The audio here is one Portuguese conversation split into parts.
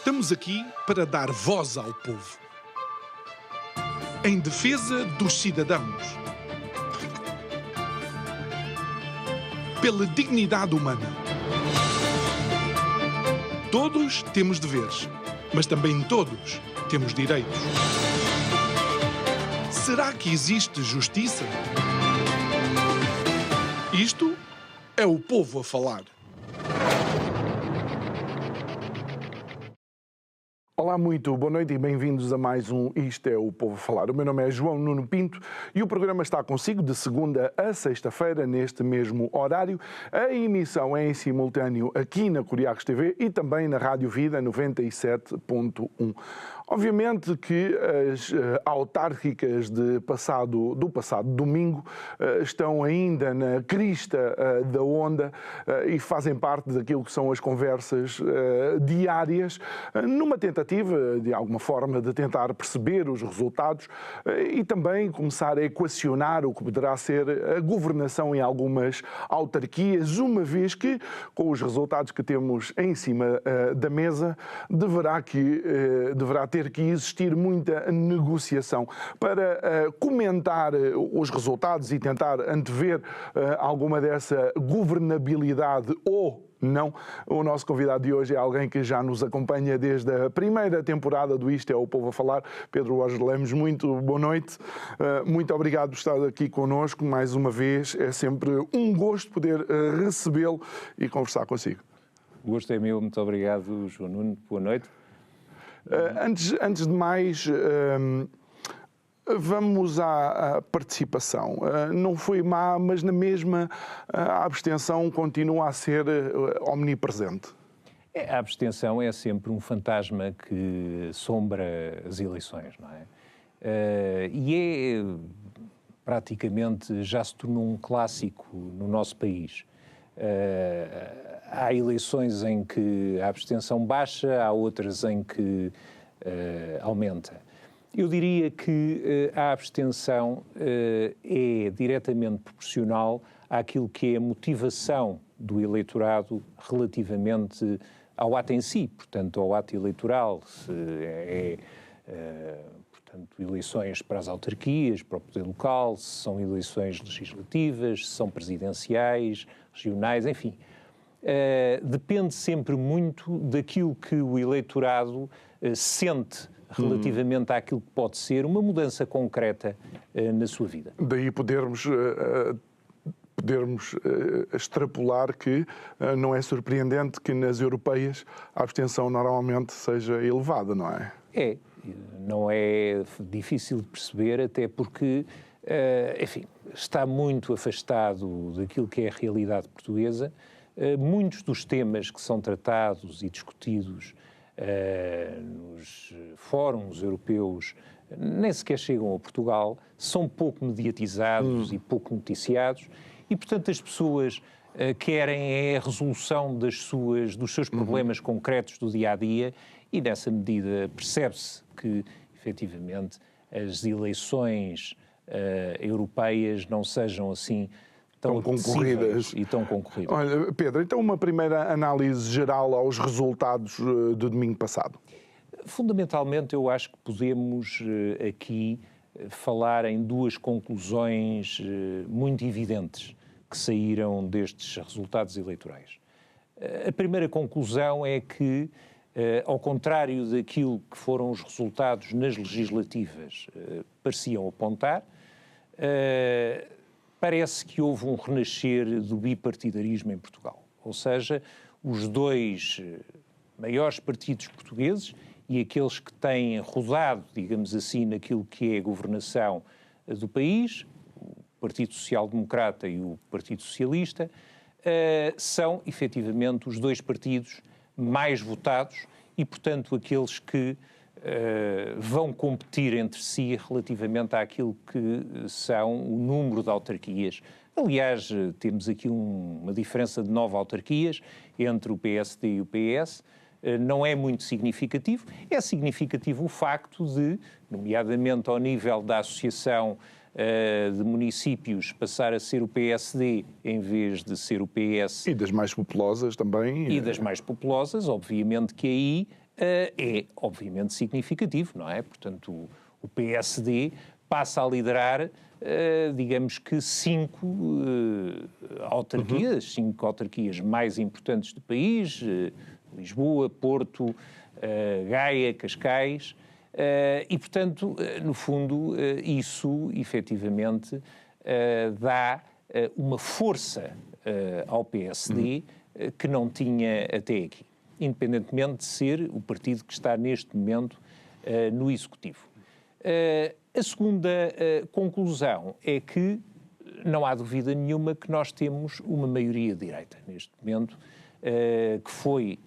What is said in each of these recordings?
Estamos aqui para dar voz ao povo. Em defesa dos cidadãos. Pela dignidade humana. Todos temos deveres, mas também todos temos direitos. Será que existe justiça? Isto é o povo a falar. Olá, muito boa noite e bem-vindos a mais um Isto é o Povo a Falar. O meu nome é João Nuno Pinto e o programa está consigo de segunda a sexta-feira, neste mesmo horário. A emissão é em simultâneo aqui na Curiacos TV e também na Rádio Vida 97.1. Obviamente que as autárquicas do passado domingo estão ainda na crista da onda e fazem parte daquilo que são as conversas diárias, numa tentativa, de alguma forma, de tentar perceber os resultados e também começar a equacionar o que poderá ser a governação em algumas autarquias, uma vez que, com os resultados que temos em cima da mesa, deverá ter que existir muita negociação. Para comentar os resultados e tentar antever alguma dessa governabilidade ou não, o nosso convidado de hoje é alguém que já nos acompanha desde a primeira temporada do Isto é o Povo a Falar. Pedro Jorge Lemos, muito boa noite. Muito obrigado por estar aqui connosco mais uma vez. É sempre um gosto poder recebê-lo e conversar consigo. O gosto é meu. Muito obrigado, João Nuno. Boa noite. Antes de mais, vamos à participação. Não foi má, mas na mesma a abstenção continua a ser omnipresente. A abstenção é sempre um fantasma que sombra as eleições, não é? E praticamente já se tornou um clássico no nosso país. Há eleições em que a abstenção baixa, há outras em que aumenta. Eu diria que a abstenção é diretamente proporcional àquilo que é a motivação do eleitorado relativamente ao ato em si, portanto, ao ato eleitoral. Se portanto, eleições para as autarquias, para o poder local, se são eleições legislativas, se são presidenciais, regionais, enfim. Depende sempre muito daquilo que o eleitorado sente relativamente àquilo que pode ser uma mudança concreta na sua vida. Daí podermos extrapolar que não é surpreendente que nas europeias a abstenção normalmente seja elevada, não é? Não é difícil de perceber, até porque, enfim, está muito afastado daquilo que é a realidade portuguesa. Muitos dos temas que são tratados e discutidos nos fóruns europeus nem sequer chegam a Portugal, são pouco mediatizados e pouco noticiados e, portanto, as pessoas querem a resolução dos seus problemas concretos do dia-a-dia e, nessa medida, percebe-se que, efetivamente, as eleições europeias não sejam assim tão concorridas. E tão concorridas. Olha, Pedro, então uma primeira análise geral aos resultados do domingo passado. Fundamentalmente, eu acho que podemos aqui falar em duas conclusões muito evidentes que saíram destes resultados eleitorais. A primeira conclusão é que, ao contrário daquilo que foram os resultados nas legislativas pareciam apontar, parece que houve um renascer do bipartidarismo em Portugal. Ou seja, os dois maiores partidos portugueses e aqueles que têm rodado, digamos assim, naquilo que é a governação do país, o Partido Social Democrata e o Partido Socialista, são, efetivamente, os dois partidos mais votados e, portanto, aqueles que vão competir entre si relativamente àquilo que são o número de autarquias. Aliás, temos aqui uma diferença de 9 autarquias entre o PSD e o PS. Não é muito significativo. É significativo o facto de, nomeadamente ao nível da Associação de Municípios, passar a ser o PSD em vez de ser o PS. E das mais populosas também. E das mais populosas, obviamente que aí é, obviamente, significativo, não é? Portanto, o PSD passa a liderar, digamos que 5 autarquias, 5 autarquias mais importantes do país, Lisboa, Porto, Gaia, Cascais, e, portanto, no fundo, isso, efetivamente, dá uma força ao PSD que não tinha até aqui, independentemente de ser o partido que está neste momento no Executivo. A segunda conclusão é que não há dúvida nenhuma que nós temos uma maioria de direita neste momento, que foi,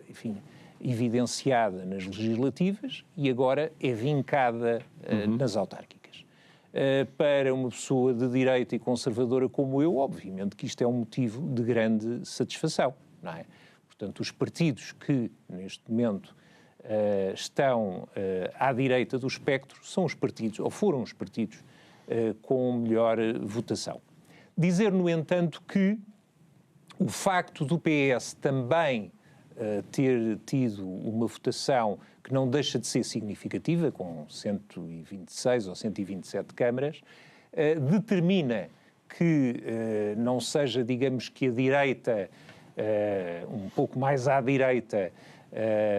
enfim, evidenciada nas legislativas e agora é vincada nas autárquicas. Para uma pessoa de direita e conservadora como eu, obviamente que isto é um motivo de grande satisfação, não é? Portanto, os partidos que, neste momento, estão à direita do espectro são os partidos, ou foram os partidos, com melhor votação. Dizer, no entanto, que o facto do PS também ter tido uma votação que não deixa de ser significativa, com 126 ou 127 câmaras, determina que não seja, digamos que a direita, um pouco mais à direita,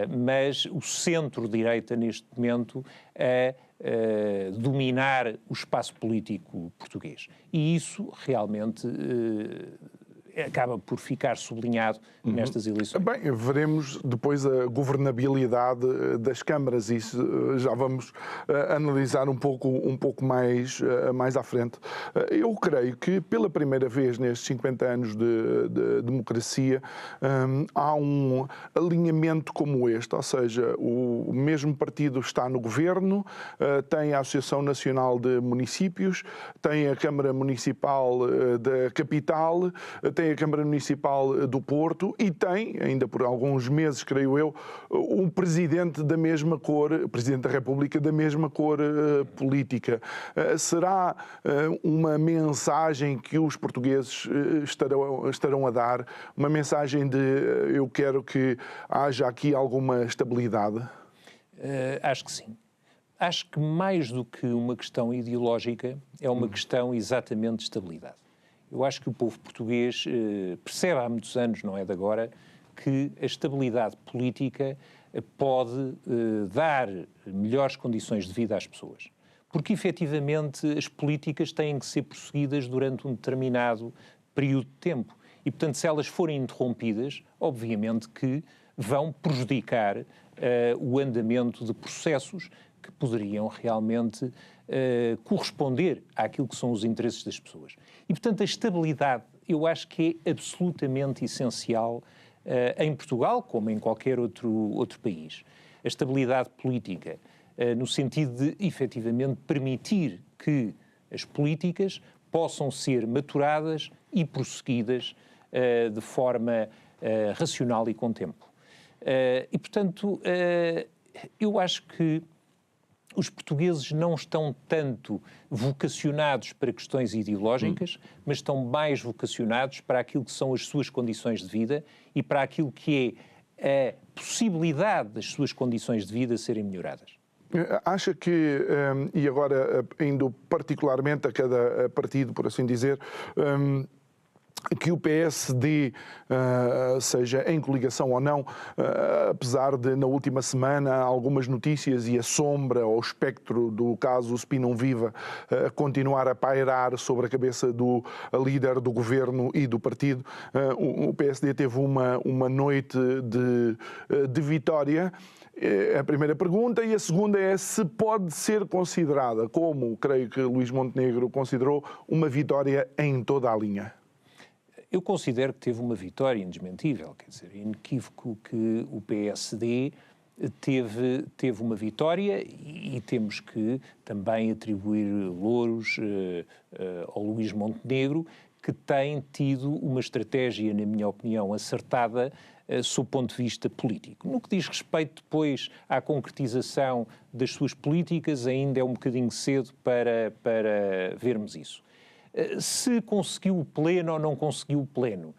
mas o centro-direita neste momento a dominar o espaço político português. E isso realmente acaba por ficar sublinhado nestas eleições. Bem, veremos depois a governabilidade das câmaras, isso já vamos analisar um pouco mais à frente. Eu creio que pela primeira vez nestes 50 anos de democracia há um alinhamento como este, ou seja, o mesmo partido está no governo, tem a Associação Nacional de Municípios, tem a Câmara Municipal da Capital, tem a Câmara Municipal do Porto e tem, ainda por alguns meses, creio eu, um presidente da mesma cor, presidente da República da mesma cor política. Será uma mensagem que os portugueses estarão a dar, uma mensagem de eu quero que haja aqui alguma estabilidade? Acho que sim. Acho que mais do que uma questão ideológica, é uma questão exatamente de estabilidade. Eu acho que o povo português percebe há muitos anos, não é de agora, que a estabilidade política pode dar melhores condições de vida às pessoas. Porque, efetivamente, as políticas têm que ser prosseguidas durante um determinado período de tempo. E, portanto, se elas forem interrompidas, obviamente que vão prejudicar o andamento de processos que poderiam realmente corresponder àquilo que são os interesses das pessoas. E, portanto, a estabilidade, eu acho que é absolutamente essencial em Portugal, como em qualquer outro país. A estabilidade política, no sentido de, efetivamente, permitir que as políticas possam ser maturadas e prosseguidas de forma racional e com tempo. E, portanto, eu acho que os portugueses não estão tanto vocacionados para questões ideológicas, mas estão mais vocacionados para aquilo que são as suas condições de vida e para aquilo que é a possibilidade das suas condições de vida serem melhoradas. Acha que, e agora indo particularmente a cada partido, por assim dizer, que o PSD, seja em coligação ou não, apesar de na última semana algumas notícias e a sombra ou o espectro do caso Spinão Viva continuar a pairar sobre a cabeça do líder do governo e do partido, o PSD teve uma noite de vitória. A primeira pergunta, e a segunda é se pode ser considerada, como creio que Luís Montenegro considerou, uma vitória em toda a linha. Eu considero que teve uma vitória indesmentível, quer dizer, é inequívoco que o PSD teve uma vitória e temos que também atribuir louros ao Luís Montenegro, que tem tido uma estratégia, na minha opinião, acertada sob o ponto de vista político. No que diz respeito depois à concretização das suas políticas, ainda é um bocadinho cedo para vermos isso. Se conseguiu o pleno ou não conseguiu o pleno,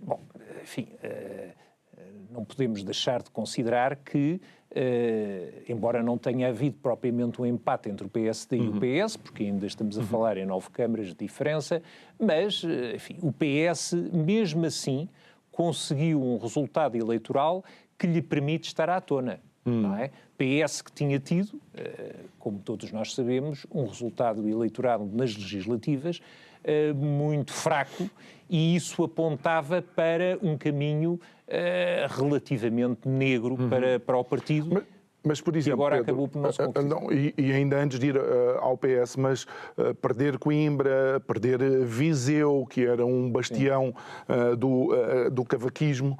bom, enfim, não podemos deixar de considerar que, embora não tenha havido propriamente um empate entre o PSD e o PS, porque ainda estamos a falar em 9 câmaras de diferença, mas, enfim, o PS, mesmo assim, conseguiu um resultado eleitoral que lhe permite estar à tona. Não é? PS que tinha tido, como todos nós sabemos, um resultado eleitoral nas legislativas muito fraco, e isso apontava para um caminho relativamente negro para o partido. Mas, por exemplo, e agora Pedro, acabou por não se concretizar. E ainda antes de ir ao PS, mas perder Coimbra, perder Viseu, que era um bastião do cavaquismo,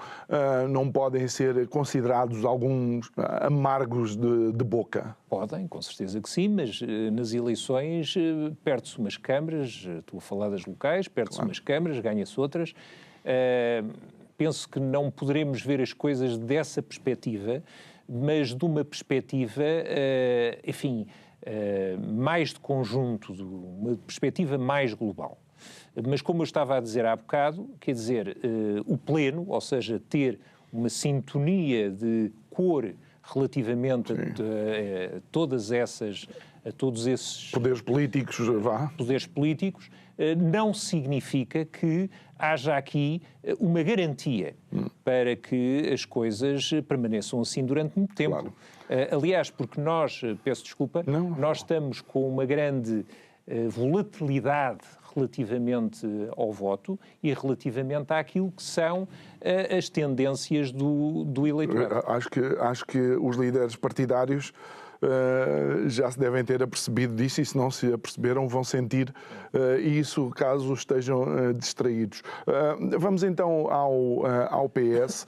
não podem ser considerados alguns amargos de boca? Podem, com certeza que sim, mas nas eleições perde-se umas câmaras, estou a falar das locais, perde-se umas câmaras, ganha-se outras. Penso que não poderemos ver as coisas dessa perspectiva, mas de uma perspectiva, enfim, mais de conjunto, uma perspectiva mais global. Mas como eu estava a dizer há bocado, quer dizer, o pleno, ou seja, ter uma sintonia de cor relativamente a todos esses poderes políticos, não significa que haja aqui uma garantia para que as coisas permaneçam assim durante muito tempo. Claro. Aliás, porque nós, peço desculpa, nós estamos com uma grande volatilidade relativamente ao voto e relativamente àquilo que são as tendências do eleitorado. Acho que os líderes partidários já se devem ter apercebido disso, e se não se aperceberam vão sentir isso caso estejam distraídos. Vamos então ao PS.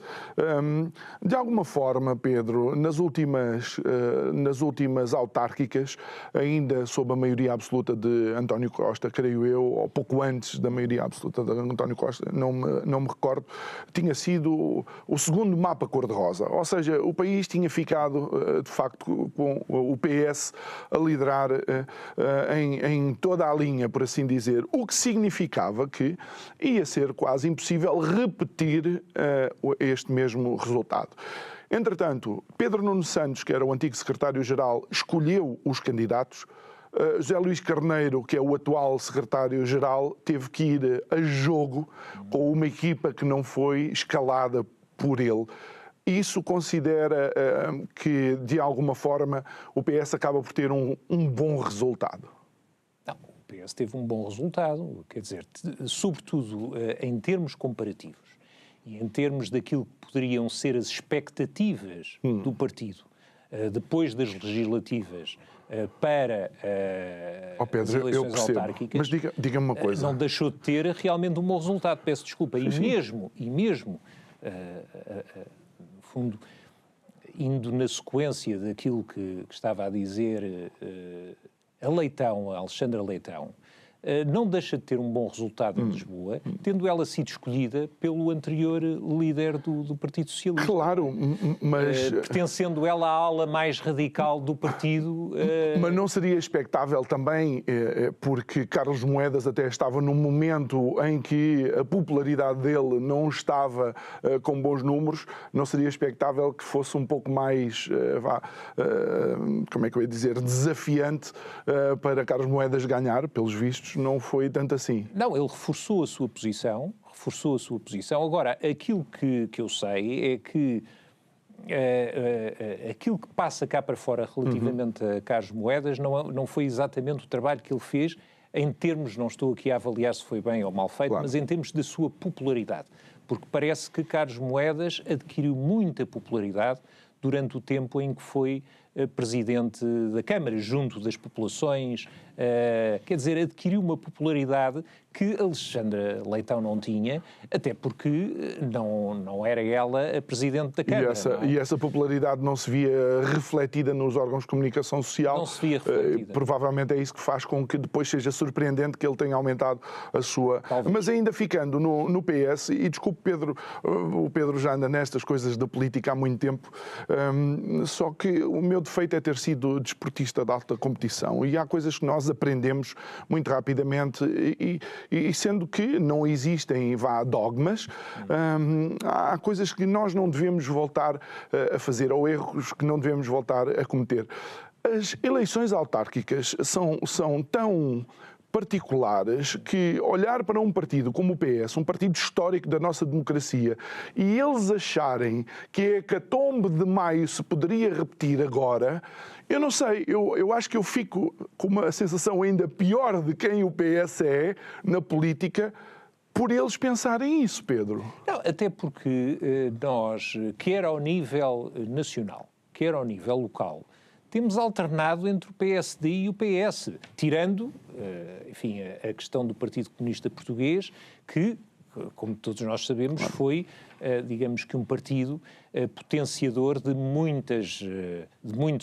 De alguma forma, Pedro, nas últimas autárquicas, ainda sob a maioria absoluta de António Costa, creio eu, ou pouco antes da maioria absoluta de António Costa, não me recordo, tinha sido o segundo mapa cor-de-rosa. Ou seja, o país tinha ficado, de facto, com o PS a liderar em toda a linha, por assim dizer, o que significava que ia ser quase impossível repetir este mesmo resultado. Entretanto, Pedro Nuno Santos, que era o antigo secretário-geral, escolheu os candidatos. José Luís Carneiro, que é o atual secretário-geral, teve que ir a jogo com uma equipa que não foi escalada por ele. Isso considera que, de alguma forma, o PS acaba por ter um bom resultado? Não, o PS teve um bom resultado, quer dizer, sobretudo em termos comparativos e em termos daquilo que poderiam ser as expectativas do partido depois das legislativas para Pedro, as eleições autárquicas. Mas diga-me uma coisa. Não deixou de ter realmente um bom resultado, peço desculpa. Sim. E mesmo no fundo, indo na sequência daquilo que estava a dizer a Alexandra Leitão, não deixa de ter um bom resultado em Lisboa, tendo ela sido escolhida pelo anterior líder do Partido Socialista. Claro, mas... pertencendo ela à ala mais radical do partido... Mas não seria expectável também, porque Carlos Moedas até estava num momento em que a popularidade dele não estava com bons números, não seria expectável que fosse um pouco mais, como é que eu ia dizer, desafiante para Carlos Moedas ganhar, pelos vistos? Não foi tanto assim. Não, ele reforçou a sua posição. Agora, aquilo que eu sei é que aquilo que passa cá para fora relativamente a Carlos Moedas não foi exatamente o trabalho que ele fez em termos, não estou aqui a avaliar se foi bem ou mal feito, claro, mas em termos da sua popularidade. Porque parece que Carlos Moedas adquiriu muita popularidade durante o tempo em que foi presidente da Câmara, junto das populações, quer dizer, adquiriu uma popularidade que Alexandra Leitão não tinha, até porque não era ela a presidente da Câmara. E essa popularidade não se via refletida nos órgãos de comunicação social. Não se via refletida. Provavelmente é isso que faz com que depois seja surpreendente que ele tenha aumentado a sua... Talvez. Mas ainda ficando no PS, e desculpe Pedro, o Pedro já anda nestas coisas da política há muito tempo, só que o meu defeito é ter sido desportista de alta competição e há coisas que nós aprendemos muito rapidamente e sendo que não existem dogmas, há coisas que nós não devemos voltar a fazer ou erros que não devemos voltar a cometer. As eleições autárquicas são tão particulares que olhar para um partido como o PS, um partido histórico da nossa democracia, e eles acharem que a hecatombe de maio se poderia repetir agora, eu não sei, eu acho que eu fico com uma sensação ainda pior de quem o PS é na política por eles pensarem isso, Pedro. Não, até porque nós, quer ao nível nacional, quer ao nível local, temos alternado entre o PSD e o PS, tirando, enfim, a questão do Partido Comunista Português, que, como todos nós sabemos, foi, digamos que um partido potenciador de muitos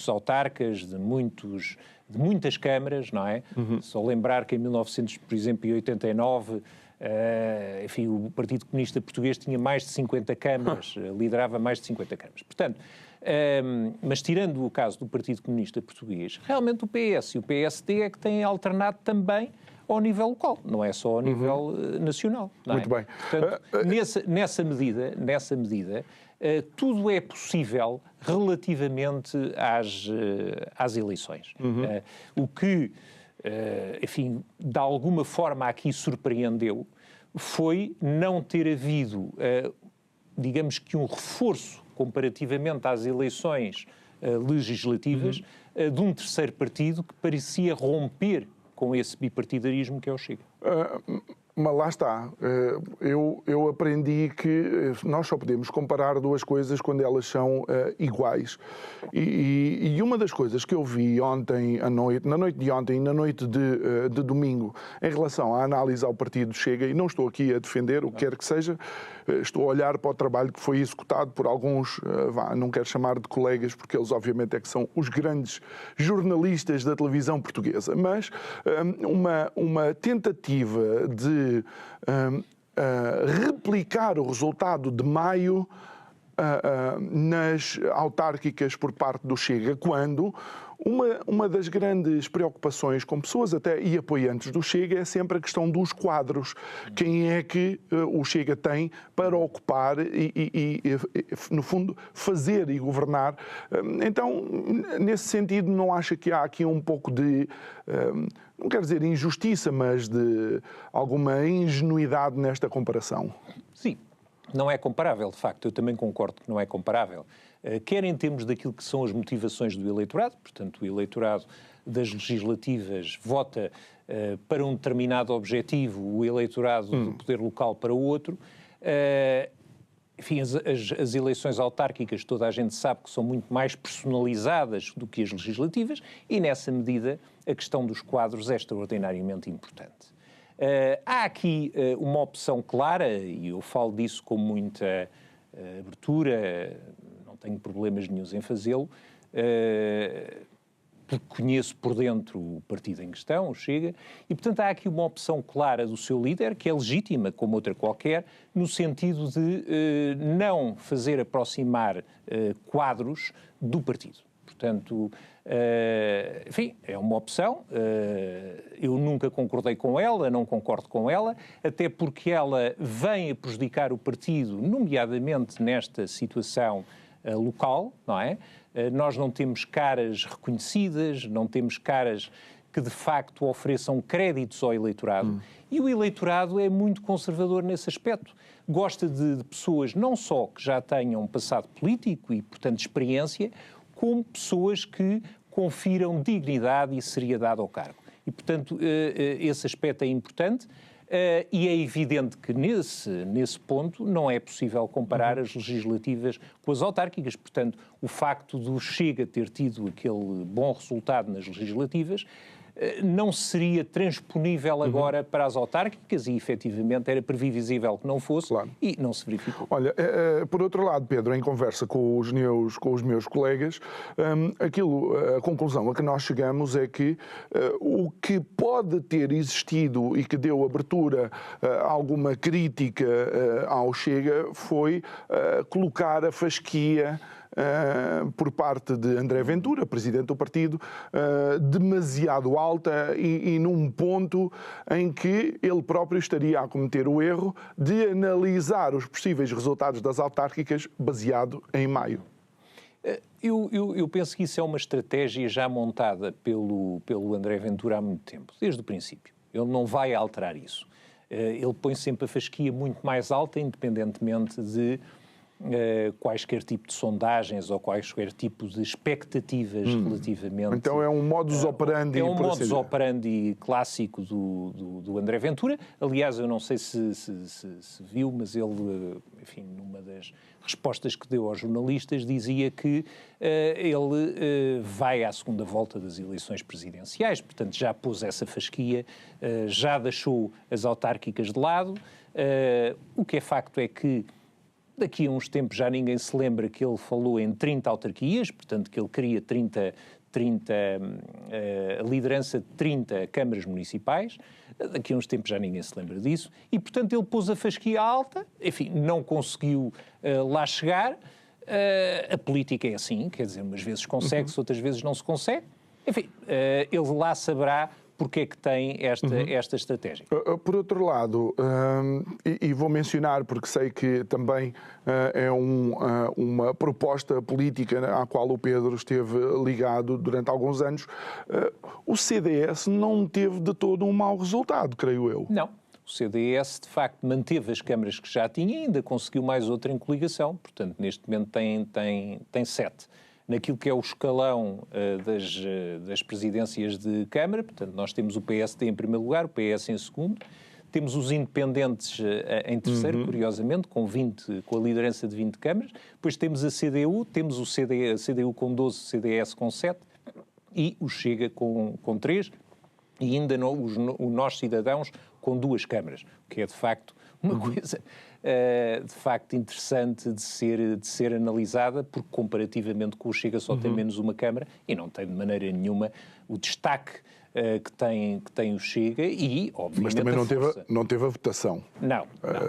autarcas, de muitas câmaras, não é? Só lembrar que em 1989, enfim, o Partido Comunista Português tinha mais de 50 câmaras, liderava mais de 50 câmaras. Portanto, mas tirando o caso do Partido Comunista Português, realmente o PS e o PSD é que têm alternado também ao nível local, não é só ao nível nacional. Não Muito bem. Portanto, nessa medida, tudo é possível relativamente às eleições. O que, enfim, de alguma forma aqui surpreendeu foi não ter havido, digamos que um reforço comparativamente às eleições legislativas de um terceiro partido que parecia romper com esse bipartidarismo que é o Chega. Mas lá está, eu aprendi que nós só podemos comparar duas coisas quando elas são iguais. E uma das coisas que eu vi ontem à noite, na noite de ontem e na noite de domingo, em relação à análise ao partido Chega, e não estou aqui a defender o que quer que seja, estou a olhar para o trabalho que foi executado por alguns, não quero chamar de colegas, porque eles obviamente é que são os grandes jornalistas da televisão portuguesa, mas uma tentativa de replicar o resultado de maio nas autárquicas por parte do Chega, quando uma das grandes preocupações com pessoas até e apoiantes do Chega é sempre a questão dos quadros. Quem é que o Chega tem para ocupar e, no fundo, fazer e governar? Então, nesse sentido, não acha que há aqui um pouco de, não quero dizer injustiça, mas de alguma ingenuidade nesta comparação? Sim. Não é comparável, de facto, eu também concordo que não é comparável, quer em termos daquilo que são as motivações do eleitorado, portanto o eleitorado das legislativas vota para um determinado objetivo, o eleitorado do poder local para o outro. Enfim, as eleições autárquicas toda a gente sabe que são muito mais personalizadas do que as legislativas e nessa medida a questão dos quadros é extraordinariamente importante. Há aqui uma opção clara, e eu falo disso com muita abertura, não tenho problemas nenhuns em fazê-lo, porque conheço por dentro o partido em questão, o Chega, e portanto há aqui uma opção clara do seu líder, que é legítima, como outra qualquer, no sentido de não fazer aproximar quadros do partido. Portanto, enfim, é uma opção, eu nunca concordei com ela, não concordo com ela, até porque ela vem a prejudicar o partido, nomeadamente nesta situação local, não é? Nós não temos caras reconhecidas, não temos caras que de facto ofereçam créditos ao eleitorado e o eleitorado é muito conservador nesse aspecto. Gosta de pessoas não só que já tenham passado político e, portanto, experiência, como pessoas que confiram dignidade e seriedade ao cargo. E, portanto, esse aspecto é importante e é evidente que nesse ponto não é possível comparar as legislativas com as autárquicas. Portanto, o facto do Chega ter tido aquele bom resultado nas legislativas não seria transponível agora para as autárquicas e, efetivamente, era previsível que não fosse e não se verificou. Olha, por outro lado, Pedro, em conversa com os meus colegas, a conclusão a que nós chegamos é que o que pode ter existido e que deu abertura a alguma crítica ao Chega foi colocar a fasquia por parte de André Ventura, presidente do partido, demasiado alta e num ponto em que ele próprio estaria a cometer o erro de analisar os possíveis resultados das autárquicas baseado em maio. Eu penso que isso é uma estratégia já montada pelo André Ventura há muito tempo, desde o princípio. Ele não vai alterar isso. Ele põe sempre a fasquia muito mais alta, independentemente de quaisquer tipo de sondagens ou quaisquer tipo de expectativas relativamente... Então é um modus operandi... É um modus operandi clássico do André Ventura. Aliás, eu não sei se viu, mas ele, enfim, numa das respostas que deu aos jornalistas, dizia que ele vai à segunda volta das eleições presidenciais, portanto já pôs essa fasquia, já deixou as autárquicas de lado. O que é facto é que daqui a uns tempos já ninguém se lembra que ele falou em 30 autarquias, portanto que ele queria a liderança de 30 câmaras municipais. Daqui a uns tempos já ninguém se lembra disso. E, portanto, ele pôs a fasquia alta, enfim, não conseguiu lá chegar. A política é assim, quer dizer, umas vezes consegue-se, outras vezes não se consegue. Enfim, ele lá saberá porque é que tem esta estratégia. Por outro lado, e vou mencionar porque sei que também é uma proposta política à qual o Pedro esteve ligado durante alguns anos, o CDS não teve de todo um mau resultado, creio eu. Não. O CDS, de facto, manteve as câmaras que já tinha e ainda conseguiu mais outra em coligação. Portanto, neste momento tem 7. Naquilo que é o escalão das presidências de Câmara, portanto, nós temos o PSD em primeiro lugar, o PS em segundo, temos os independentes em terceiro, curiosamente, com a liderança de 20 câmaras, depois temos a CDU, temos a CDU com 12, o CDS com 7 e o Chega com 3 e ainda o Nós Cidadãos com 2 câmaras, o que é, de facto, uma coisa... de facto interessante de ser analisada, porque comparativamente com o Chega só tem menos uma Câmara e não tem de maneira nenhuma o destaque que tem o Chega e, obviamente, mas também não teve a votação. Não.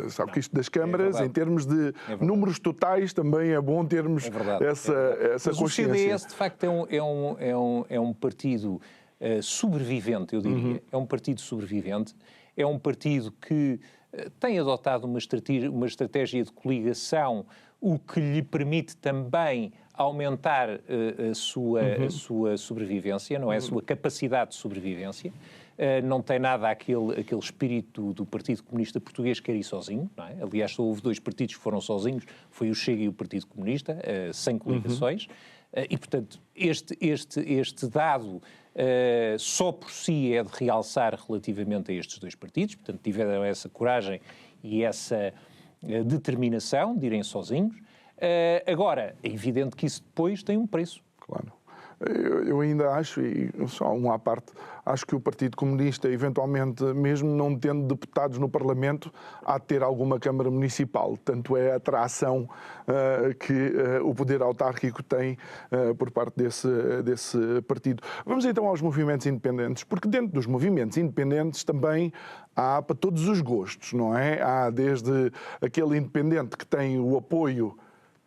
Sabe que isto das câmaras, em termos de números totais, também é bom termos essa consciência. O CDS, de facto, é um partido sobrevivente, eu diria. É um partido sobrevivente. É um partido que tem adotado uma estratégia de coligação, o que lhe permite também aumentar a sua sobrevivência, não é? A sua capacidade de sobrevivência. Não tem nada aquele espírito do Partido Comunista Português que quer ir sozinho, não é? Aliás, só houve 2 partidos que foram sozinhos, foi o Chega e o Partido Comunista, sem coligações. E, portanto, este dado só por si é de realçar relativamente a estes 2 partidos, portanto, tiveram essa coragem e essa determinação de irem sozinhos. Agora, é evidente que isso depois tem um preço. Claro. Eu ainda acho, e só à parte, acho que o Partido Comunista, eventualmente, mesmo não tendo deputados no Parlamento, há de ter alguma Câmara Municipal. Tanto é a atração que o poder autárquico tem por parte desse partido. Vamos então aos movimentos independentes, porque dentro dos movimentos independentes também há para todos os gostos, não é? Há desde aquele independente que tem o apoio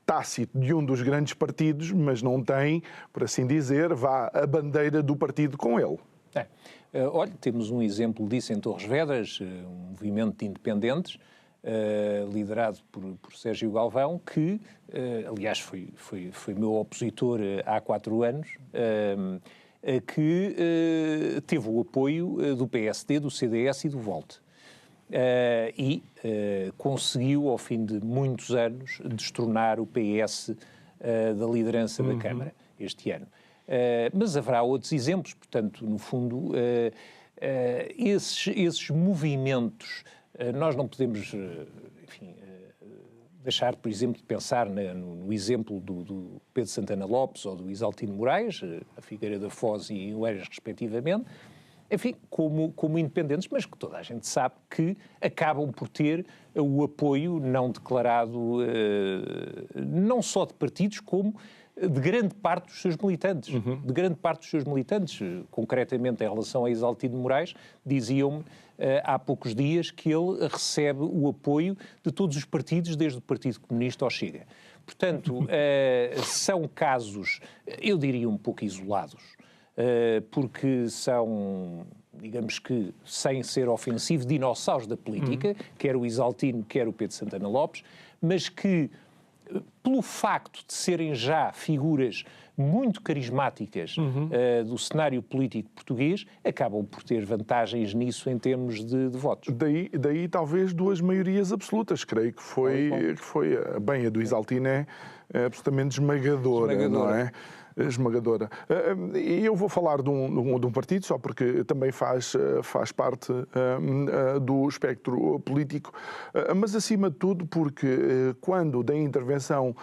tácito de um dos grandes partidos, mas não tem, por assim dizer, a bandeira do partido com ele. Olha, temos um exemplo disso em Torres Vedras, um movimento de independentes, liderado por Sérgio Galvão, que, aliás, foi meu opositor há 4 anos, que teve o apoio do PSD, do CDS e do Volt. E conseguiu, ao fim de muitos anos, destronar o PS da liderança da Câmara este ano. Mas haverá outros exemplos, portanto, no fundo, esses movimentos, nós não podemos, enfim, deixar, por exemplo, de pensar no exemplo do Pedro Santana Lopes ou do Isaltino Moraes, a Figueira da Foz e o Eiras, respectivamente, enfim, como independentes, mas que toda a gente sabe que acabam por ter o apoio não declarado, não só de partidos, como de grande parte dos seus militantes. De grande parte dos seus militantes. Concretamente, em relação a Isaltino Moraes, diziam-me há poucos dias que ele recebe o apoio de todos os partidos, desde o Partido Comunista ao Chega. Portanto, são casos, eu diria, um pouco isolados, porque são, digamos que, sem ser ofensivo, dinossauros da política, quer o Isaltino, quer o Pedro Santana Lopes, mas que, pelo facto de serem já figuras muito carismáticas do cenário político português, acabam por ter vantagens nisso em termos de votos. Daí talvez duas maiorias absolutas. Creio que foi bem, a do Isaltino é absolutamente esmagadora, não é? Esmagadora. E eu vou falar de um partido, só porque também faz parte do espectro político, mas acima de tudo porque quando da intervenção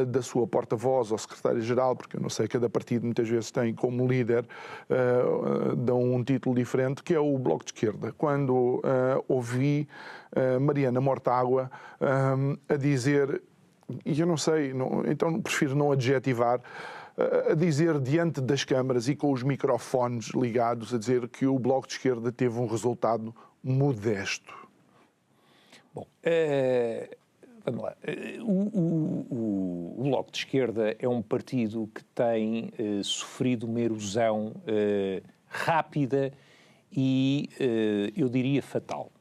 da sua porta-voz ou secretária-geral, porque eu não sei, cada partido muitas vezes tem como líder, dão um título diferente, que é o Bloco de Esquerda. Quando ouvi Mariana Mortágua a dizer, e eu não sei, então prefiro não adjetivar, a dizer diante das câmaras e com os microfones ligados, a dizer que o Bloco de Esquerda teve um resultado modesto. Bom, vamos lá. O Bloco de Esquerda é um partido que tem sofrido uma erosão rápida e, eu diria, fatal.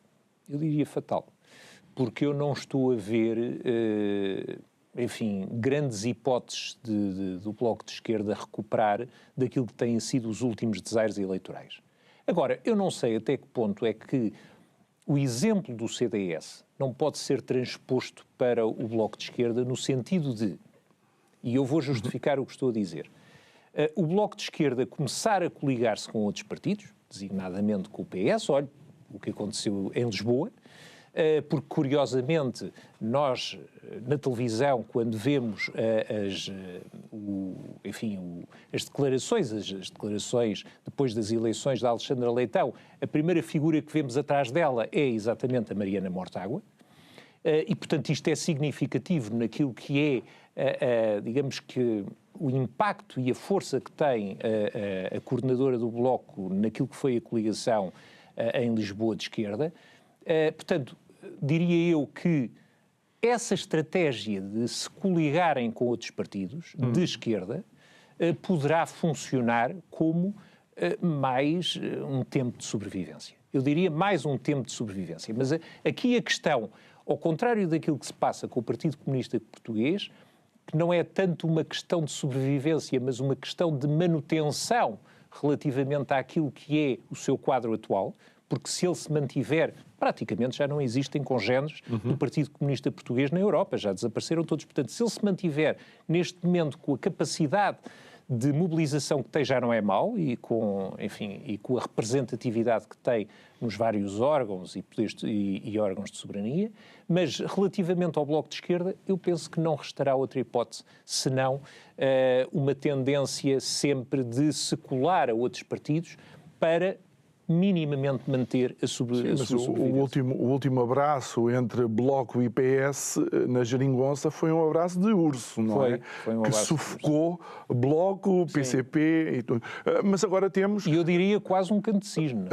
Porque eu não estou a ver... enfim, grandes hipóteses do Bloco de Esquerda recuperar daquilo que têm sido os últimos desaires eleitorais. Agora, eu não sei até que ponto é que o exemplo do CDS não pode ser transposto para o Bloco de Esquerda no sentido de, e eu vou justificar o que estou a dizer, o Bloco de Esquerda começar a coligar-se com outros partidos, designadamente com o PS, olha o que aconteceu em Lisboa, porque, curiosamente, nós, na televisão, quando vemos as declarações depois das eleições da Alexandra Leitão, a primeira figura que vemos atrás dela é exatamente a Mariana Mortágua, e, portanto, isto é significativo naquilo que é, digamos que, o impacto e a força que tem a coordenadora do Bloco naquilo que foi a coligação em Lisboa de esquerda. Portanto, diria eu que essa estratégia de se coligarem com outros partidos de esquerda poderá funcionar como mais um tempo de sobrevivência. Eu diria mais um tempo de sobrevivência. Mas aqui a questão, ao contrário daquilo que se passa com o Partido Comunista Português, que não é tanto uma questão de sobrevivência, mas uma questão de manutenção relativamente àquilo que é o seu quadro atual, porque se ele se mantiver, praticamente já não existem congéneres do Partido Comunista Português na Europa, já desapareceram todos. Portanto, se ele se mantiver neste momento com a capacidade de mobilização que tem, já não é mau, e com a representatividade que tem nos vários órgãos e poderes e órgãos de soberania, mas relativamente ao Bloco de Esquerda, eu penso que não restará outra hipótese, senão uma tendência sempre de se colar a outros partidos para minimamente manter a sua sobrevivência. O último abraço entre Bloco e PS na Geringonça foi um abraço de urso, não é? Foi um que abraço sufocou Bloco, PCP e tudo. Mas agora temos... E eu diria quase um catecismo.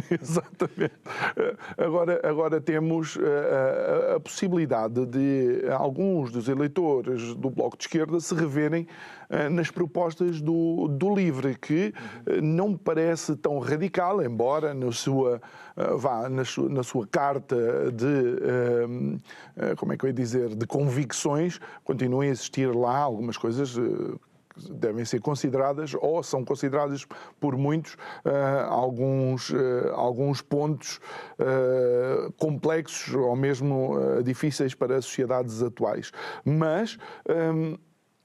Exatamente. Agora temos a possibilidade de alguns dos eleitores do Bloco de Esquerda se reverem nas propostas do LIVRE, que não me parece tão radical, embora na sua carta de, como é que eu ia dizer, de convicções, continuem a existir lá algumas coisas que devem ser consideradas, ou são consideradas por muitos, alguns pontos complexos ou mesmo difíceis para as sociedades atuais. Mas...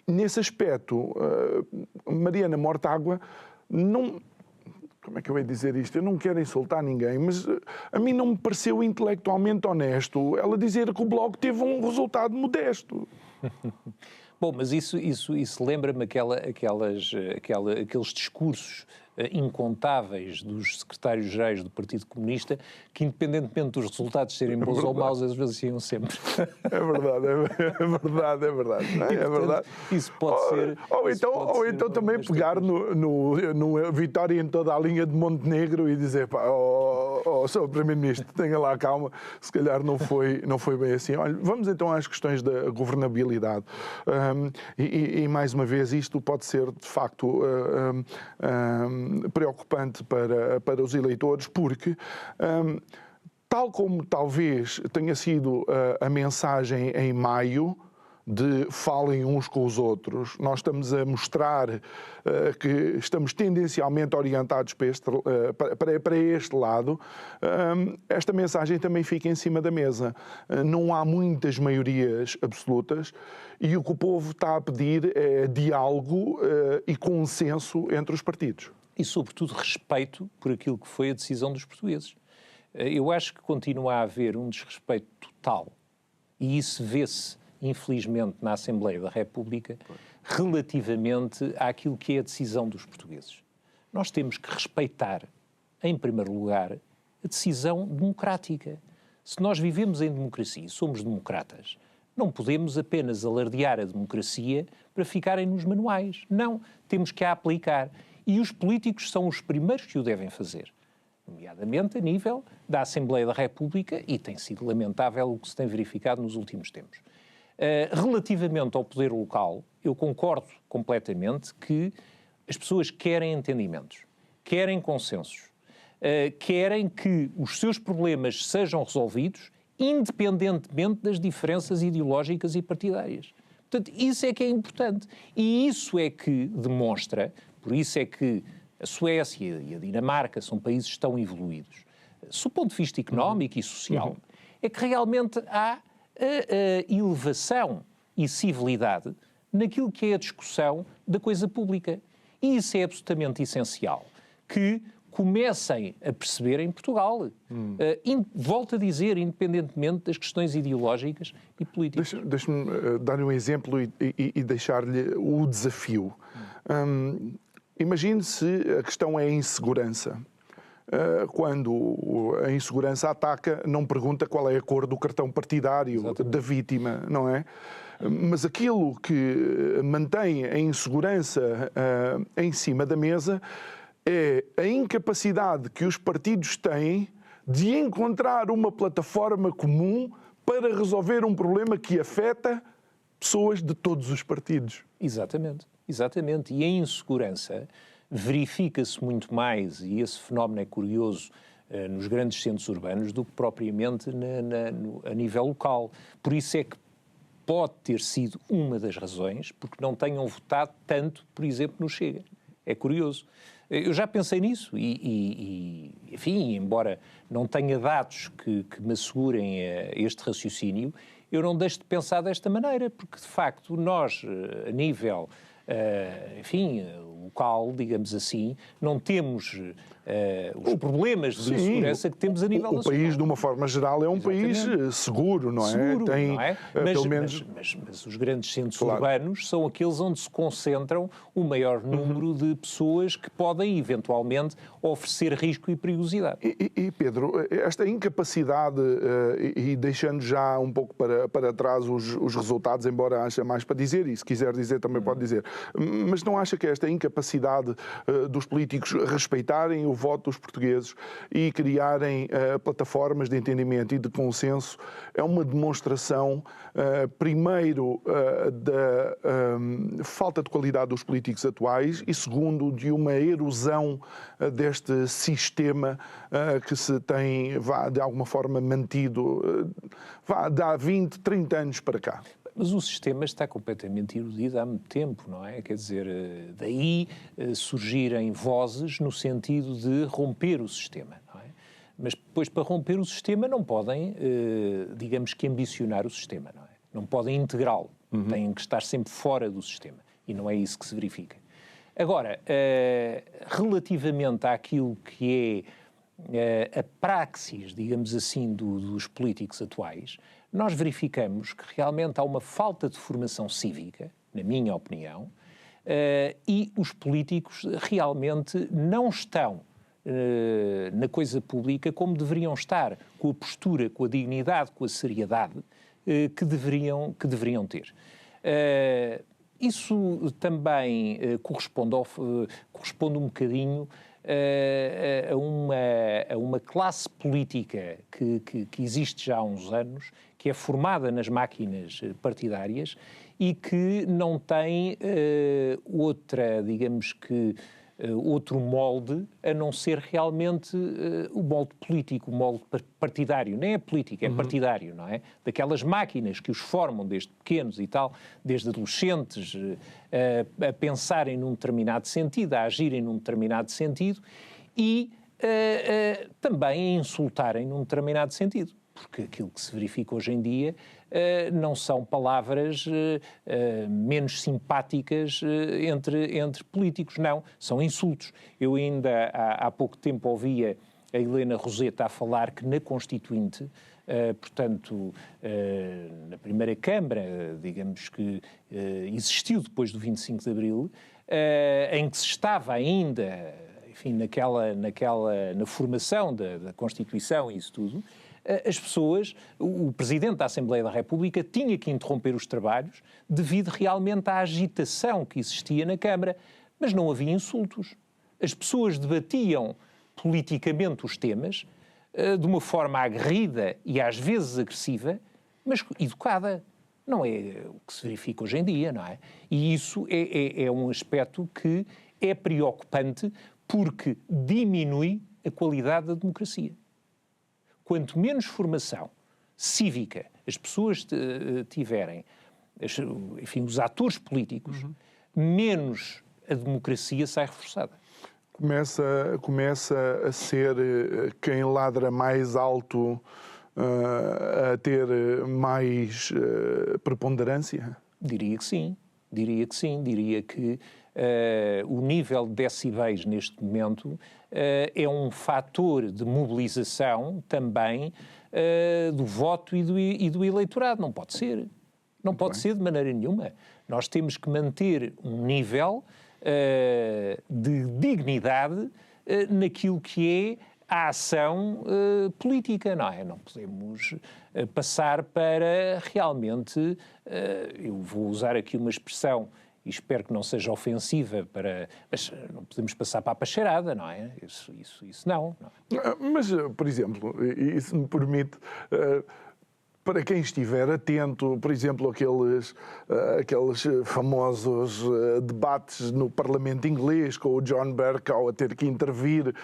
nesse aspecto, Mariana Mortágua não... Como é que eu ia dizer isto? Eu não quero insultar ninguém, mas a mim não me pareceu intelectualmente honesto ela dizer que o Bloco teve um resultado modesto. Bom, mas isso lembra-me aqueles discursos incontáveis dos secretários-gerais do Partido Comunista, que independentemente dos resultados serem bons ou maus, às vezes iam sempre. É verdade. Não é? E, portanto, verdade. Isso pode ser... Ou então também pegar no Vitória em toda a linha de Montenegro e dizer, pá, Sr. Primeiro-Ministro, tenha lá calma, se calhar não foi bem assim. Olha, vamos então às questões da governabilidade. E mais uma vez, isto pode ser, de facto, preocupante para os eleitores, porque, tal como talvez tenha sido a mensagem em maio, de falem uns com os outros, nós estamos a mostrar que estamos tendencialmente orientados para este lado, esta mensagem também fica em cima da mesa. Não há muitas maiorias absolutas e o que o povo está a pedir é diálogo e consenso entre os partidos. E, sobretudo, respeito por aquilo que foi a decisão dos portugueses. Eu acho que continua a haver um desrespeito total, e isso vê-se, infelizmente, na Assembleia da República, relativamente àquilo que é a decisão dos portugueses. Nós temos que respeitar, em primeiro lugar, a decisão democrática. Se nós vivemos em democracia e somos democratas, não podemos apenas alardear a democracia para ficarem nos manuais. Não, temos que a aplicar. E os políticos são os primeiros que o devem fazer, nomeadamente a nível da Assembleia da República, e tem sido lamentável o que se tem verificado nos últimos tempos. Relativamente ao poder local, eu concordo completamente que as pessoas querem entendimentos, querem consensos, querem que os seus problemas sejam resolvidos independentemente das diferenças ideológicas e partidárias. Portanto, isso é que é importante. E isso é que demonstra, por isso é que a Suécia e a Dinamarca são países tão evoluídos, do ponto de vista económico e social, é que realmente há a elevação e civilidade naquilo que é a discussão da coisa pública. E isso é absolutamente essencial, que comecem a perceber em Portugal. Volto a dizer, independentemente das questões ideológicas e políticas. Deixe-me dar-lhe um exemplo e deixar-lhe o desafio. Imagine se a questão é a insegurança. Quando a insegurança ataca, não pergunta qual é a cor do cartão partidário da vítima, não é? Mas aquilo que mantém a insegurança em cima da mesa é a incapacidade que os partidos têm de encontrar uma plataforma comum para resolver um problema que afeta pessoas de todos os partidos. Exatamente. E a insegurança verifica-se muito mais, e esse fenómeno é curioso, nos grandes centros urbanos do que propriamente a nível local. Por isso é que pode ter sido uma das razões porque não tenham votado tanto, por exemplo, no Chega. É curioso. Eu já pensei nisso enfim, embora não tenha dados que me assegurem este raciocínio, eu não deixo de pensar desta maneira, porque, de facto, nós, a nível, enfim, local, digamos assim, não temos os problemas de insegurança que temos a nível nacional. O país, de uma forma geral, é um país seguro, não é? Seguro, tem, não é? Pelo menos... mas os grandes centros urbanos são aqueles onde se concentram o maior número de pessoas que podem, eventualmente, oferecer risco e perigosidade. E Pedro, esta incapacidade, e deixando já um pouco para trás os resultados, embora acha mais para dizer, e se quiser dizer também pode dizer, mas não acha que esta incapacidade dos políticos respeitarem o voto dos portugueses e criarem plataformas de entendimento e de consenso é uma demonstração, primeiro, da falta de qualidade dos políticos atuais e, segundo, de uma erosão deste sistema que se tem, de alguma forma, mantido de há 20, 30 anos para cá? Mas o sistema está completamente erudido há muito tempo, não é? Quer dizer, daí surgirem vozes no sentido de romper o sistema, não é? Mas depois, para romper o sistema, não podem, digamos que, ambicionar o sistema, não é? Não podem integrá-lo. Têm que estar sempre fora do sistema. E não é isso que se verifica. Agora, relativamente àquilo que é a praxis, digamos assim, dos políticos atuais, nós verificamos que realmente há uma falta de formação cívica, na minha opinião, E os políticos realmente não estão na coisa pública como deveriam estar, com a postura, com a dignidade, com a seriedade que deveriam ter. Isso também corresponde um bocadinho a uma classe política que existe já há uns anos, que é formada nas máquinas partidárias e que não tem outro molde a não ser realmente o molde político, o molde partidário. Nem é político, é partidário, não é? Daquelas máquinas que os formam desde pequenos e tal, desde adolescentes, a pensarem num determinado sentido, a agirem num determinado sentido e também a insultarem num determinado sentido. Porque aquilo que se verifica hoje em dia não são palavras menos simpáticas entre políticos, não, são insultos. Eu ainda há pouco tempo ouvia a Helena Roseta a falar que na Constituinte, portanto, na primeira Câmara, digamos que existiu depois do 25 de Abril, em que se estava ainda, enfim, na formação da Constituição e isso tudo, as pessoas, o Presidente da Assembleia da República tinha que interromper os trabalhos devido realmente à agitação que existia na Câmara, mas não havia insultos. As pessoas debatiam politicamente os temas de uma forma aguerrida e às vezes agressiva, mas educada. Não é o que se verifica hoje em dia, não é? E isso é um aspecto que é preocupante porque diminui a qualidade da democracia. Quanto menos formação cívica as pessoas tiverem, enfim, os atores políticos, menos a democracia sai reforçada. Começa a ser quem ladra mais alto a ter mais preponderância? Diria que sim. Diria que o nível de decibéis neste momento é um fator de mobilização também do voto e do eleitorado. Não pode ser. Não pode ser de maneira nenhuma. Nós temos que manter um nível de dignidade naquilo que é a ação política, não é? Não podemos passar para realmente, eu vou usar aqui uma expressão e espero que não seja ofensiva, mas não podemos passar para a pacheirada, não é? Isso não. Mas, por exemplo, isso me permite, para quem estiver atento, por exemplo, aqueles famosos debates no Parlamento inglês, com o John Bercow a ter que intervir,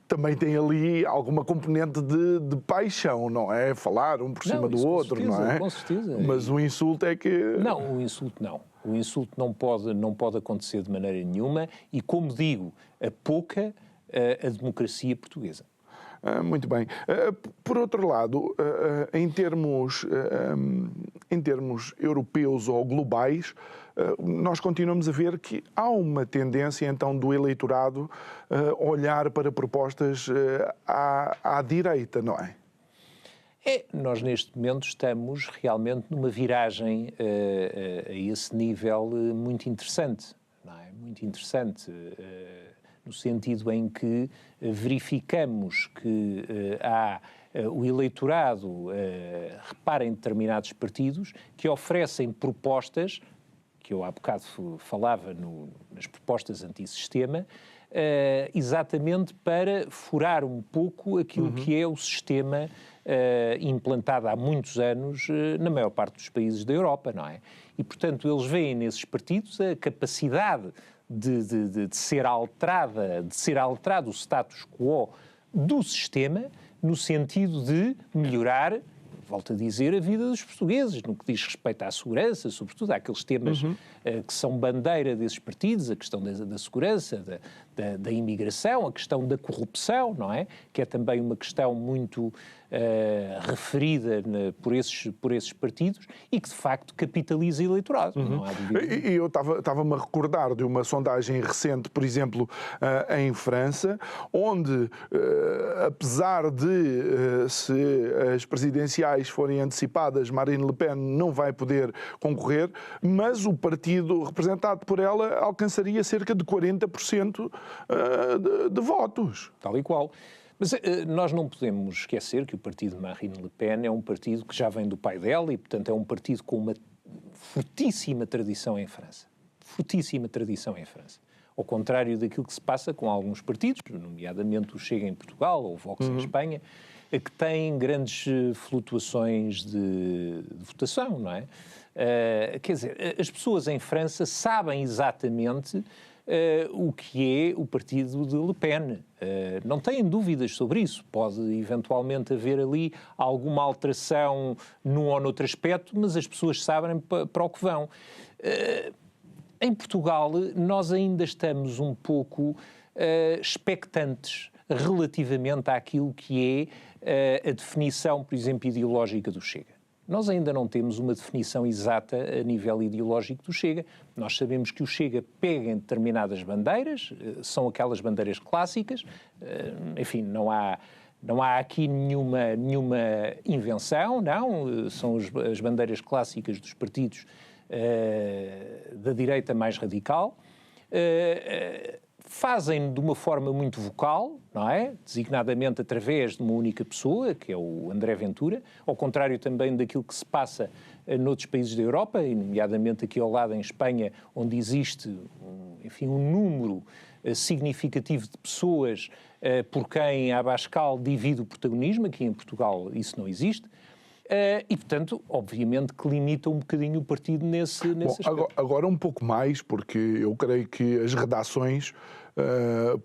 também tem ali alguma componente de paixão, não é? Falar um por cima do outro, certeza, não é? Com certeza. Mas o insulto é que... Não, o insulto não. O insulto não pode acontecer de maneira nenhuma e, como digo, apoca a democracia portuguesa. Muito bem. Por outro lado, em termos europeus ou globais, nós continuamos a ver que há uma tendência, então, do eleitorado olhar para propostas à direita, não é? Nós neste momento estamos realmente numa viragem a esse nível muito interessante, não é? Muito interessante, no sentido em que verificamos que há o eleitorado, repara em determinados partidos, que oferecem propostas, que eu há bocado falava nas propostas antissistema, exatamente para furar um pouco aquilo que é o sistema implantado há muitos anos na maior parte dos países da Europa, não é? E, portanto, eles veem nesses partidos a capacidade de ser alterado o status quo do sistema no sentido de melhorar, volto a dizer, a vida dos portugueses, no que diz respeito à segurança, sobretudo àqueles temas que são bandeira desses partidos, a questão da segurança, da imigração, a questão da corrupção, não é? Que é também uma questão muito referida por esses partidos e que, de facto, capitaliza eleitorado, não há dúvida. E eu estava-me a recordar de uma sondagem recente, por exemplo, em França, onde, apesar de as presidenciais presidenciais forem antecipadas, Marine Le Pen não vai poder concorrer, mas o partido representado por ela alcançaria cerca de 40% de votos. Tal e qual. Mas nós não podemos esquecer que o partido de Marine Le Pen é um partido que já vem do pai dela e, portanto, é um partido com uma fortíssima tradição em França. Fortíssima tradição em França. Ao contrário daquilo que se passa com alguns partidos, nomeadamente o Chega em Portugal ou o Vox em Espanha, que têm grandes flutuações de votação, não é? Quer dizer, as pessoas em França sabem exatamente o que é o partido de Le Pen. Não têm dúvidas sobre isso. Pode eventualmente haver ali alguma alteração num ou noutro aspecto, mas as pessoas sabem para o que vão. Em Portugal, nós ainda estamos um pouco expectantes relativamente àquilo que é a definição, por exemplo, ideológica do Chega. Nós ainda não temos uma definição exata a nível ideológico do Chega. Nós sabemos que o Chega pega em determinadas bandeiras, são aquelas bandeiras clássicas, enfim, não há aqui nenhuma invenção, não, são as bandeiras clássicas dos partidos da direita mais radical, fazem de uma forma muito vocal, não é? Designadamente através de uma única pessoa, que é o André Ventura, ao contrário também daquilo que se passa noutros países da Europa, e nomeadamente aqui ao lado em Espanha, onde existe, um número significativo de pessoas por quem a Abascal divide o protagonismo. Aqui em Portugal isso não existe. E, portanto, obviamente que limita um bocadinho o partido nesse aspecto. Agora um pouco mais, porque eu creio que as redações,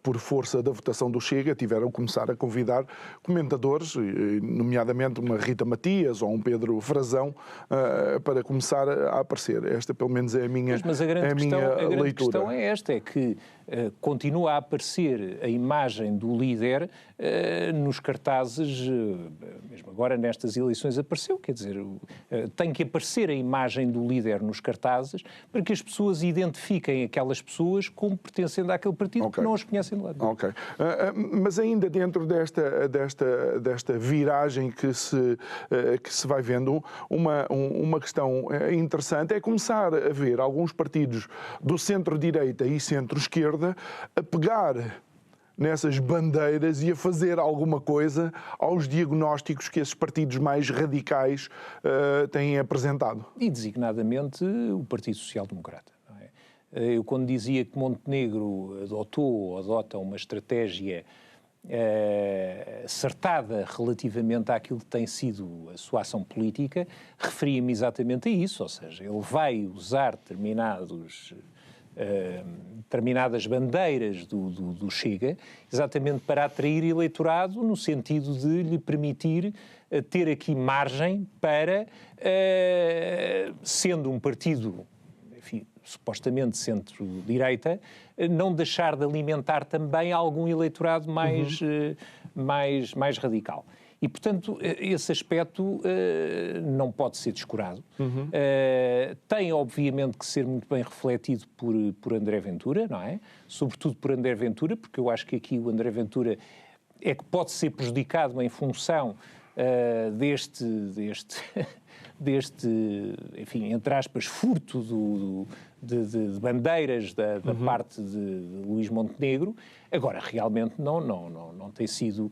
por força da votação do Chega, tiveram que começar a convidar comentadores, nomeadamente uma Rita Matias ou um Pedro Frazão, para começar a aparecer. Esta, pelo menos, é a minha leitura. Mas a grande questão é esta, é que continua a aparecer a imagem do líder nos cartazes, mesmo agora nestas eleições apareceu, quer dizer, tem que aparecer a imagem do líder nos cartazes para que as pessoas identifiquem aquelas pessoas como pertencendo àquele partido, que não as conhecem de lado. Ok. Mas ainda dentro desta viragem que se vai vendo, uma questão interessante é começar a ver alguns partidos do centro-direita e centro-esquerda a pegar nessas bandeiras e a fazer alguma coisa aos diagnósticos que esses partidos mais radicais têm apresentado. E designadamente o Partido Social Democrata. Não é? Eu, quando dizia que Montenegro adota uma estratégia acertada relativamente àquilo que tem sido a sua ação política, referia-me exatamente a isso, ou seja, ele vai usar determinadas bandeiras do Chega, exatamente para atrair eleitorado, no sentido de lhe permitir ter aqui margem para, sendo um partido, enfim, supostamente centro-direita, não deixar de alimentar também algum eleitorado mais radical. E, portanto, esse aspecto não pode ser descurado. Tem, obviamente, que ser muito bem refletido por André Ventura, não é? Sobretudo por André Ventura, porque eu acho que aqui o André Ventura é que pode ser prejudicado em função deste, enfim, entre aspas, furto de bandeiras da parte de Luís Montenegro. Agora, realmente não tem sido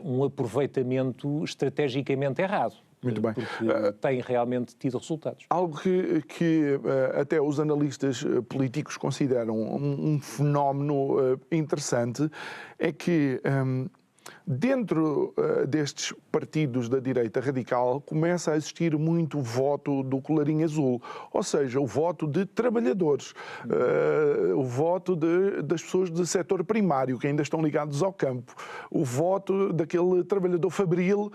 um aproveitamento estrategicamente errado. Muito bem. Porque tem realmente tido resultados. Algo que até os analistas políticos consideram um fenómeno interessante é que dentro destes partidos da direita radical começa a existir muito voto do colarinho azul, ou seja, o voto de trabalhadores, o voto das pessoas do setor primário que ainda estão ligados ao campo, o voto daquele trabalhador fabril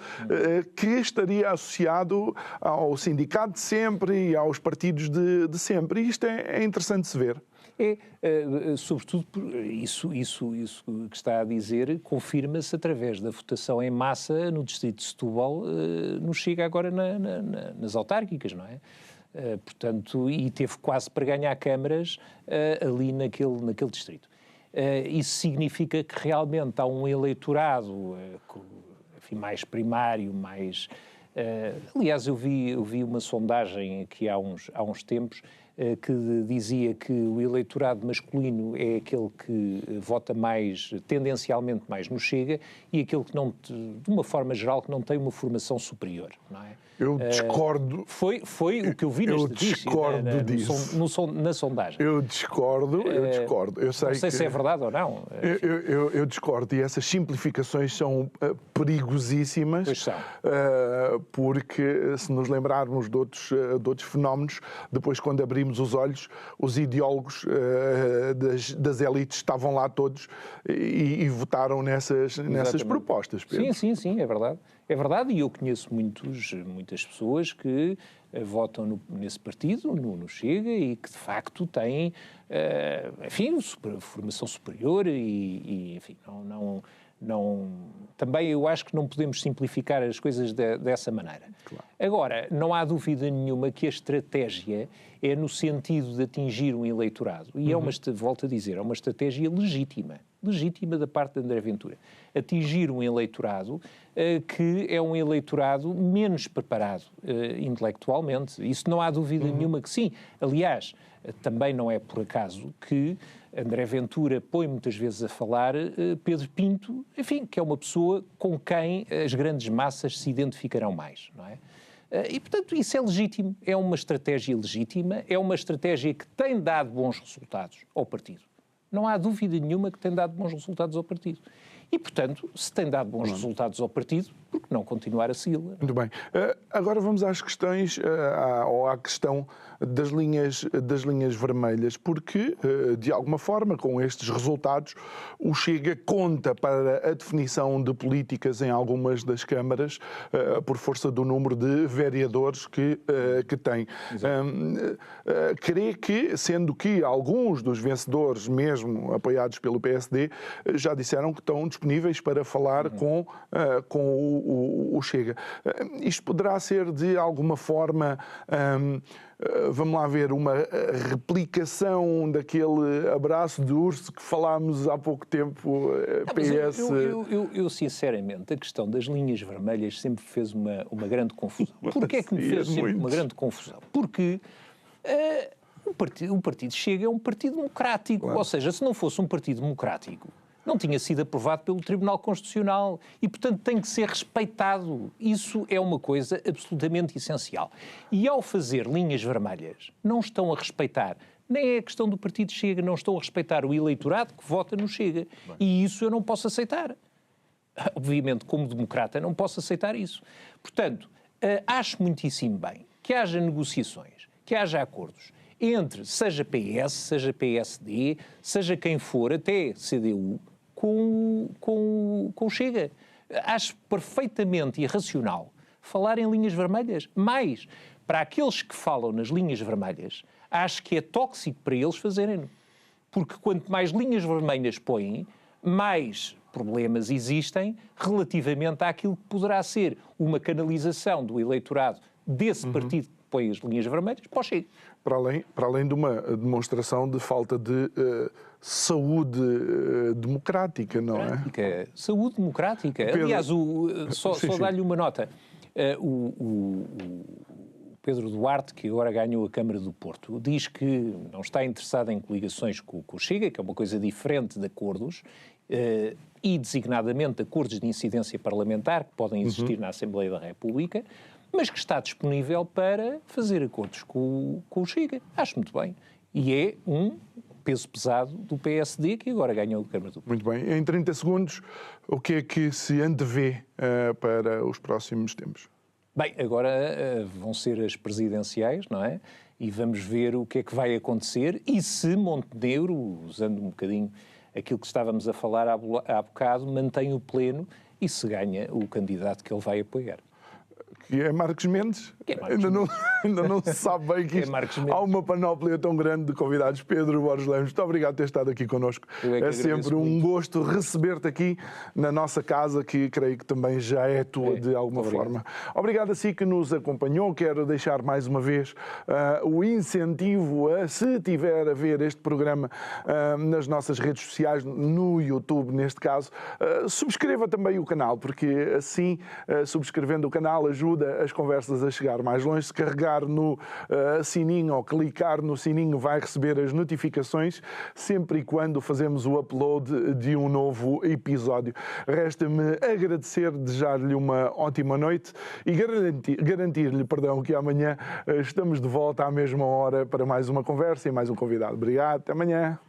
que estaria associado ao sindicato de sempre e aos partidos de sempre. E isto é interessante de se ver. Sobretudo, isso que está a dizer confirma-se através da votação em massa no distrito de Setúbal, nos Chega agora nas autárquicas, não é? Portanto, e teve quase para ganhar câmaras ali naquele distrito. Isso significa que realmente há um eleitorado, enfim, mais primário, mais Aliás, eu vi uma sondagem aqui há uns tempos que dizia que o eleitorado masculino é aquele que vota mais, tendencialmente mais no Chega, e aquele que não, de uma forma geral, que não tem uma formação superior, não é? Eu discordo. Foi o que eu vi na estatística, na sondagem. Eu discordo. Eu sei não sei se é verdade ou não. Eu discordo, e essas simplificações são perigosíssimas. Pois são. Porque, se nos lembrarmos de outros fenómenos, depois, quando abrimos os olhos, os ideólogos das elites estavam lá todos e votaram nessas propostas, Pedro. Sim, é verdade. É verdade, e eu conheço muitas pessoas que votam nesse partido, no Chega, e que de facto têm, enfim, formação superior e enfim, também eu acho que não podemos simplificar as coisas dessa maneira. Claro. Agora, não há dúvida nenhuma que a estratégia é no sentido de atingir um eleitorado, e volto a dizer, é uma estratégia legítima da parte de André Ventura. Atingir um eleitorado que é um eleitorado menos preparado intelectualmente. Isso não há dúvida nenhuma que sim. Aliás, também não é por acaso que André Ventura põe muitas vezes a falar Pedro Pinto, enfim, que é uma pessoa com quem as grandes massas se identificarão mais, não é? E, portanto, isso é legítimo, é uma estratégia legítima, é uma estratégia que tem dado bons resultados ao partido. Não há dúvida nenhuma que tem dado bons resultados ao partido. E, portanto, se tem dado bons resultados ao partido, por que não continuar a segui-la? Muito bem. Agora vamos às questões, ou à questão das linhas vermelhas, porque, de alguma forma, com estes resultados, o Chega conta para a definição de políticas em algumas das câmaras, por força do número de vereadores que tem. Crê que, sendo que alguns dos vencedores, mesmo apoiados pelo PSD, já disseram que estão disponíveis para falar com o Chega. Isto poderá ser, de alguma forma, vamos lá ver, uma replicação daquele abraço de urso que falámos há pouco tempo, PS... Eu, sinceramente, a questão das linhas vermelhas sempre fez uma grande confusão. Porquê é que me fez sempre uma grande confusão? Porque o Partido Chega é um partido democrático, claro. Ou seja, se não fosse um partido democrático, não tinha sido aprovado pelo Tribunal Constitucional e, portanto, tem que ser respeitado. Isso é uma coisa absolutamente essencial. E, ao fazer linhas vermelhas, não estão a respeitar, nem é a questão do Partido Chega, não estão a respeitar o eleitorado que vota no Chega. Bem. E isso eu não posso aceitar. Obviamente, como democrata, não posso aceitar isso. Portanto, acho muitíssimo bem que haja negociações, que haja acordos entre, seja PS, seja PSD, seja quem for, até CDU, com o Chega. Acho perfeitamente irracional falar em linhas vermelhas. Mais, para aqueles que falam nas linhas vermelhas, acho que é tóxico para eles fazerem. Porque quanto mais linhas vermelhas põem, mais problemas existem relativamente àquilo que poderá ser uma canalização do eleitorado desse partido que põe as linhas vermelhas para o Chega. Para além de uma demonstração de falta de saúde democrática, não é? Saúde democrática. Pedro... Aliás, só dar-lhe uma nota. O Pedro Duarte, que agora ganhou a Câmara do Porto, diz que não está interessado em coligações com o Chega, que é uma coisa diferente de acordos, e designadamente acordos de incidência parlamentar que podem existir na Assembleia da República, mas que está disponível para fazer acordos com o Chega. Acho muito bem. E é um peso pesado do PSD que agora ganhou a Câmara do Porto. Muito bem. Em 30 segundos, o que é que se antevê para os próximos tempos? Bem, agora vão ser as presidenciais, não é? E vamos ver o que é que vai acontecer e se Montenegro, usando um bocadinho aquilo que estávamos a falar há bocado, mantém o pleno e se ganha o candidato que ele vai apoiar. Que é Marcos Mendes? Ainda não se sabe bem que há uma panóplia tão grande de convidados. Pedro Borges Lemos, muito obrigado por ter estado aqui connosco. É sempre um gosto receber-te aqui na nossa casa, que creio que também já é tua de alguma forma. Obrigado a si que nos acompanhou. Quero deixar mais uma vez o incentivo a, se tiver a ver este programa nas nossas redes sociais, no YouTube neste caso, subscreva também o canal, porque assim, subscrevendo o canal, ajuda ajuda as conversas a chegar mais longe. Se carregar no sininho ou clicar no sininho, vai receber as notificações sempre e quando fazemos o upload de um novo episódio. Resta-me agradecer, desejar-lhe uma ótima noite e garantir-lhe, que amanhã estamos de volta à mesma hora para mais uma conversa e mais um convidado. Obrigado, até amanhã.